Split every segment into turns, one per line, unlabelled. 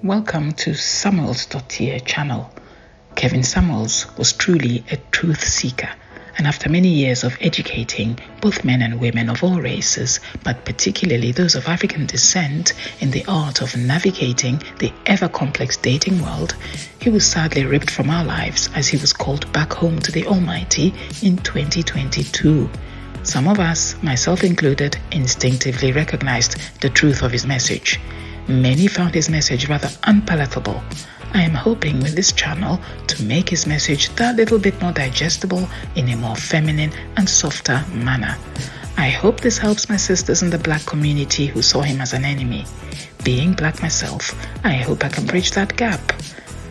Welcome to Samuels.here channel. Kevin Samuels was truly a truth seeker, and after many years of educating both men and women of all races, but particularly those of African descent, in the art of navigating the ever-complex dating world, he was sadly ripped from our lives as he was called back home to the Almighty in 2022. Some of us, myself included, instinctively recognized the truth of his message. Many found his message rather unpalatable. I am hoping with this channel to make his message that little bit more digestible in a more feminine and softer manner. I hope this helps my sisters in the black community who saw him as an enemy. Being black myself, I hope I can bridge that gap.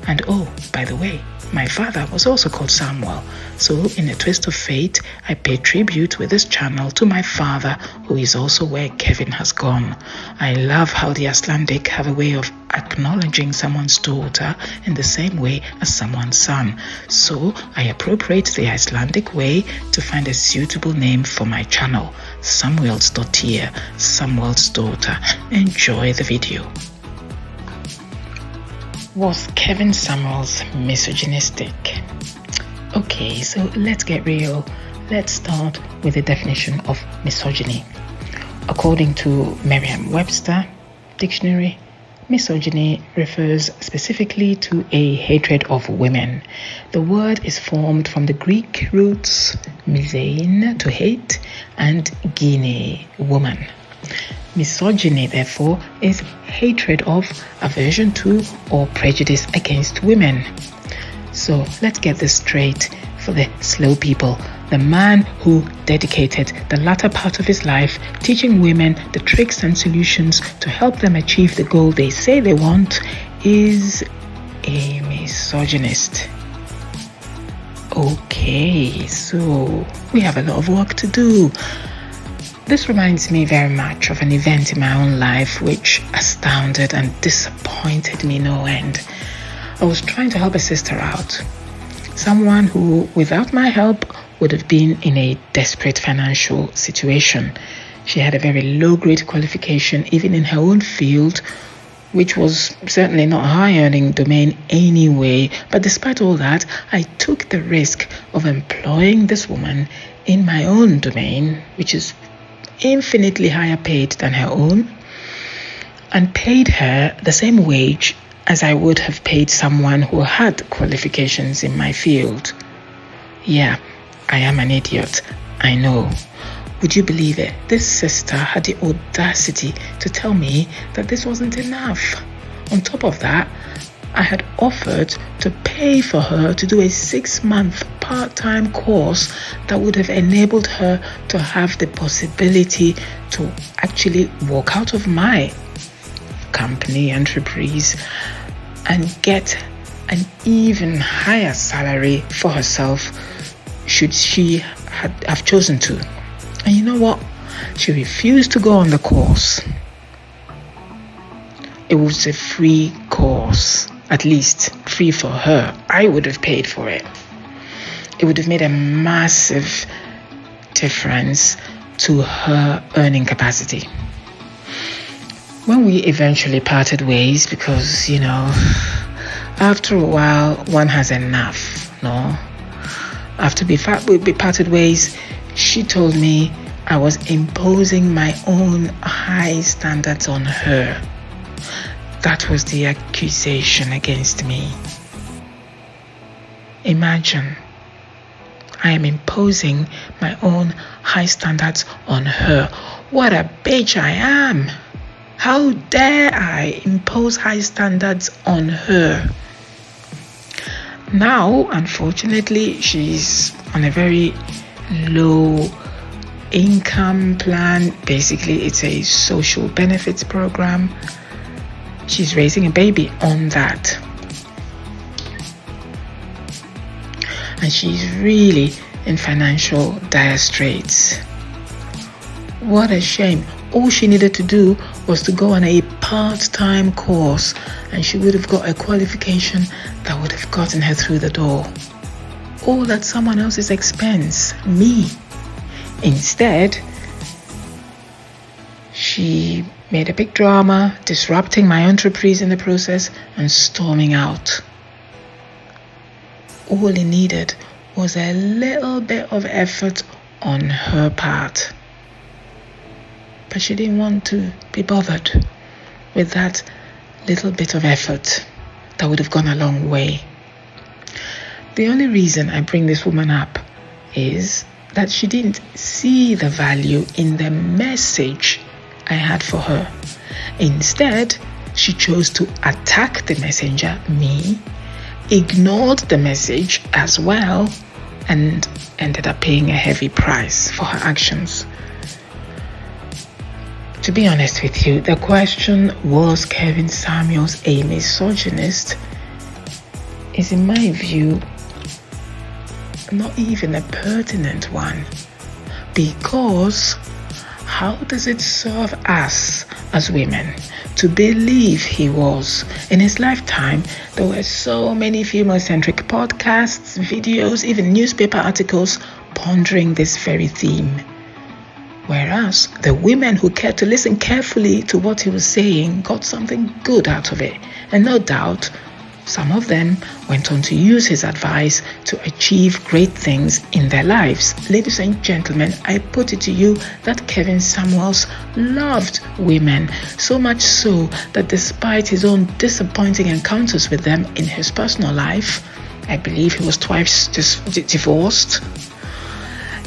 And oh, by the way, my father was also called Samuel, so in a twist of fate, I pay tribute with this channel to my father, who is also where Kevin has gone. I love how the Icelandic have a way of acknowledging someone's daughter in the same way as someone's son. So I appropriate the Icelandic way to find a suitable name for my channel, Samuels.here, Samuel's daughter. Enjoy the video. Was Kevin Samuels misogynistic? Okay, so let's get real. Let's start with the definition of misogyny. According to Merriam-Webster dictionary, misogyny refers specifically to a hatred of women. The word is formed from the Greek roots misein, to hate, and gyne, woman. Misogyny, therefore, is hatred of, aversion to, or prejudice against women. So let's get this straight for the slow people. The man who dedicated the latter part of his life teaching women the tricks and solutions to help them achieve the goal they say they want is a misogynist. Okay, so we have a lot of work to do. This reminds me very much of an event in my own life which astounded and disappointed me no end. I was trying to help a sister out, someone who, without my help, would have been in a desperate financial situation. She had a very low-grade qualification, even in her own field, which was certainly not a high-earning domain anyway. But despite all that, I took the risk of employing this woman in my own domain, which is infinitely higher paid than her own, and paid her the same wage as I would have paid someone who had qualifications in my field. Yeah, I am an idiot, I know. Would you believe it? This sister had the audacity to tell me that this wasn't enough. On top of that, I had offered to pay for her to do a 6-month part-time course that would have enabled her to have the possibility to actually walk out of my company enterprise and get an even higher salary for herself should she have chosen to. And you know what? She refused to go on the course. It was a free course. At least free for her. I would have paid for it. It would have made a massive difference to her earning capacity. When we eventually parted ways, because, after a while, one has enough, no? After we parted ways, she told me I was imposing my own high standards on her. That was the accusation against me. Imagine, I am imposing my own high standards on her. What a bitch I am. How dare I impose high standards on her? Now, unfortunately, she's on a very low income plan. Basically, it's a social benefits program. She's raising a baby on that. And she's really in financial dire straits. What a shame. All she needed to do was to go on a part-time course and she would have got a qualification that would have gotten her through the door. All at someone else's expense, me. Instead, she made a big drama, disrupting my entreprise in the process and storming out. All he needed was a little bit of effort on her part. But she didn't want to be bothered with that little bit of effort that would have gone a long way. The only reason I bring this woman up is that she didn't see the value in the message I had for her. Instead, she chose to attack the messenger, me, ignored the message as well, and ended up paying a heavy price for her actions. To be honest with you, the question, was Kevin Samuels a misogynist, is in my view not even a pertinent one, because how does it serve us as women to believe he was? In his lifetime, there were so many female-centric podcasts, videos, even newspaper articles pondering this very theme. Whereas the women who cared to listen carefully to what he was saying got something good out of it. And no doubt, some of them went on to use his advice to achieve great things in their lives. Ladies and gentlemen, I put it to you that Kevin Samuels loved women, so much so that despite his own disappointing encounters with them in his personal life, I believe he was twice divorced,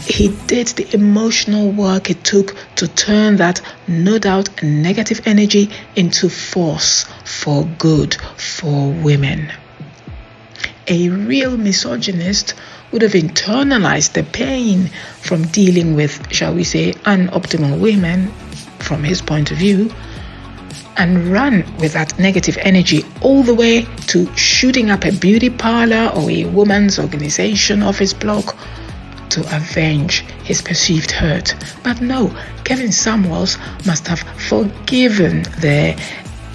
he did the emotional work it took to turn that, no doubt, negative energy into force for good for women. A real misogynist would have internalized the pain from dealing with, shall we say, unoptimal women from his point of view, and run with that negative energy all the way to shooting up a beauty parlor or a woman's organization office block to avenge his perceived hurt. But no, Kevin Samuels must have forgiven the,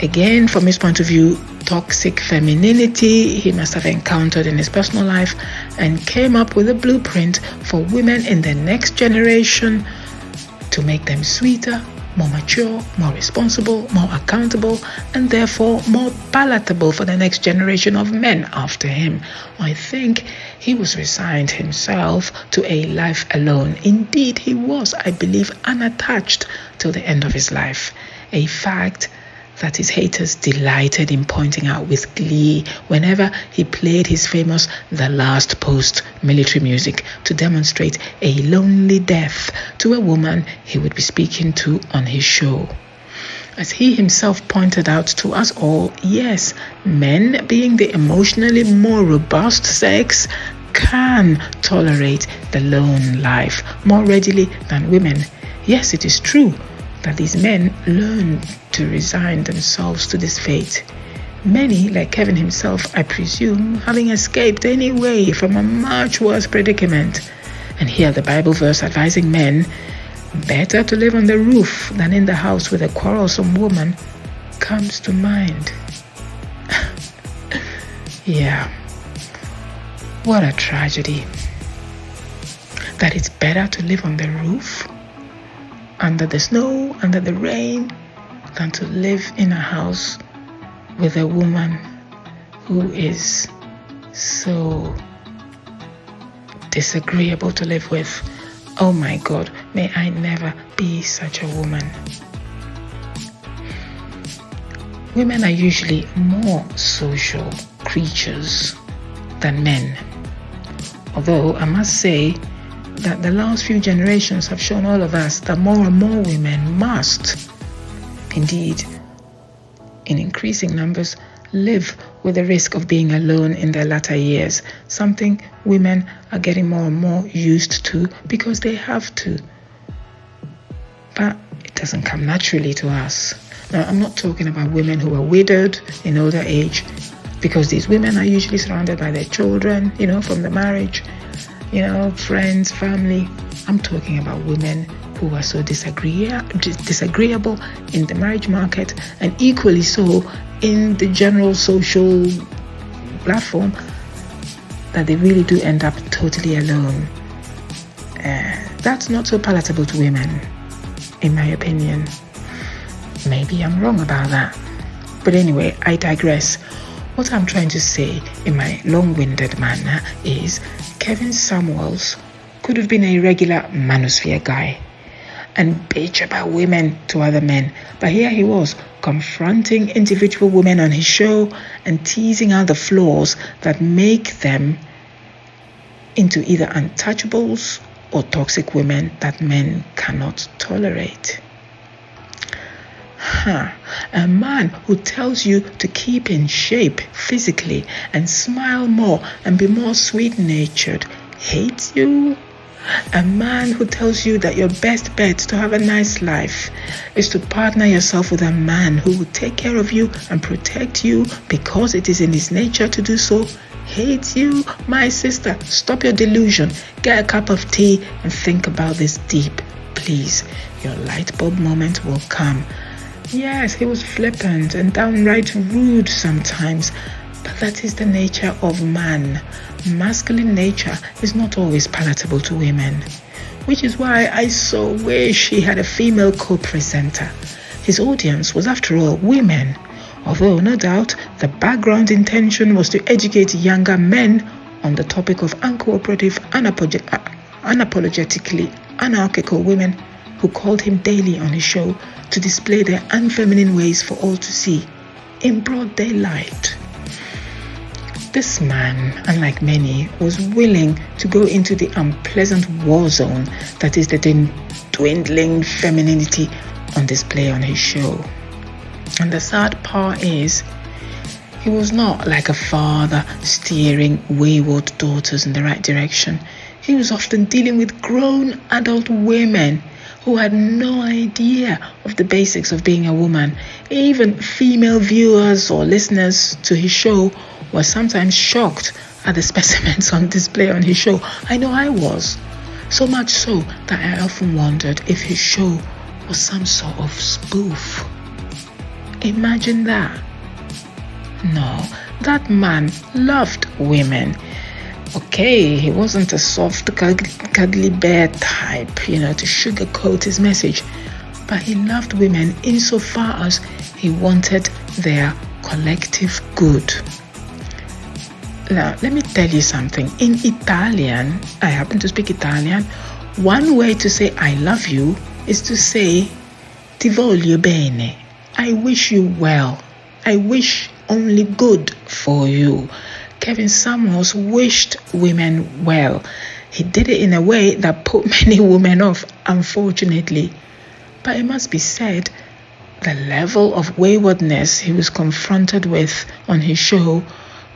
again from his point of view, toxic femininity he must have encountered in his personal life, and came up with a blueprint for women in the next generation to make them sweeter, more mature, more responsible, more accountable, and therefore more palatable for the next generation of men after him. I think he was resigned himself to a life alone. Indeed, he was, I believe, unattached till the end of his life. A fact that his haters delighted in pointing out with glee whenever he played his famous The Last Post military music to demonstrate a lonely death to a woman he would be speaking to on his show. As he himself pointed out to us all, yes, men, being the emotionally more robust sex, can tolerate the lone life more readily than women. Yes, it is true that these men learn to resign themselves to this fate. Many, like Kevin himself, I presume, having escaped anyway from a much worse predicament. And here the Bible verse advising men, better to live on the roof than in the house with a quarrelsome woman, comes to mind. Yeah, what a tragedy. That it's better to live on the roof, under the snow, under the rain, than to live in a house with a woman who is so disagreeable to live with. Oh my God, may I never be such a woman. Women are usually more social creatures than men. Although I must say that the last few generations have shown all of us that more and more women must, indeed, in increasing numbers, live with the risk of being alone in their latter years, something women are getting more and more used to because they have to. But it doesn't come naturally to us. Now, I'm not talking about women who are widowed in older age, because these women are usually surrounded by their children, from the marriage, friends, family. I'm talking about women who are so disagreeable in the marriage market, and equally so in the general social platform, that they really do end up totally alone. That's not so palatable to women, in my opinion. Maybe I'm wrong about that. But anyway, I digress. What I'm trying to say in my long-winded manner is Kevin Samuels could have been a regular manosphere guy and bitch about women to other men. But here he was, confronting individual women on his show and teasing out the flaws that make them into either untouchables or toxic women that men cannot tolerate. A man who tells you to keep in shape physically and smile more and be more sweet-natured hates you? A man who tells you that your best bet to have a nice life is to partner yourself with a man who will take care of you and protect you because it is in his nature to do so hates you? My sister, stop your delusion. Get a cup of tea and think about this deep, please. Your light bulb moment will come. Yes, he was flippant and downright rude sometimes, but that is the nature of man. Masculine nature is not always palatable to women, which is why I so wish he had a female co-presenter. His audience was, after all, women, although no doubt the background intention was to educate younger men on the topic of uncooperative, unapologetically anarchical women who called him daily on his show to display their unfeminine ways for all to see in broad daylight. This man, unlike many, was willing to go into the unpleasant war zone that is the dwindling femininity on display on his show. And the sad part is, he was not like a father steering wayward daughters in the right direction. He was often dealing with grown adult women who had no idea of the basics of being a woman. Even female viewers or listeners to his show were sometimes shocked at the specimens on display on his show. I know I was. So much so that I often wondered if his show was some sort of spoof. Imagine that. No, that man loved women. Okay, he wasn't a soft, cuddly bear type, to sugarcoat his message. But he loved women insofar as he wanted their collective good. Now, let me tell you something. In Italian, I happen to speak Italian, one way to say I love you is to say ti voglio bene. I wish you well. I wish only good for you. Kevin Samuels wished women well. He did it in a way that put many women off, unfortunately. But it must be said, the level of waywardness he was confronted with on his show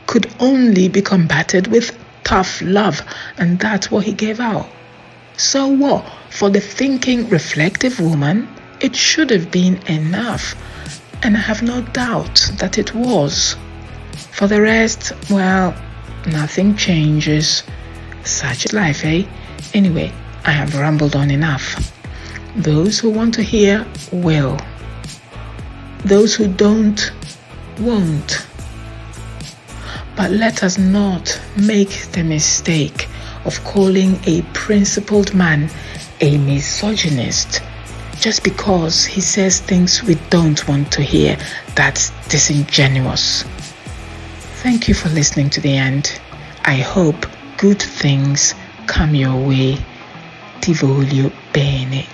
could only be combated with tough love, and that's what he gave out. So what? For the thinking, reflective woman, it should have been enough, and I have no doubt that it was. For the rest, well, nothing changes. Such is life, eh? Anyway, I have rambled on enough. Those who want to hear will. Those who don't, won't. But let us not make the mistake of calling a principled man a misogynist just because he says things we don't want to hear. That's disingenuous. Thank you for listening to the end. I hope good things come your way. Ti voglio bene.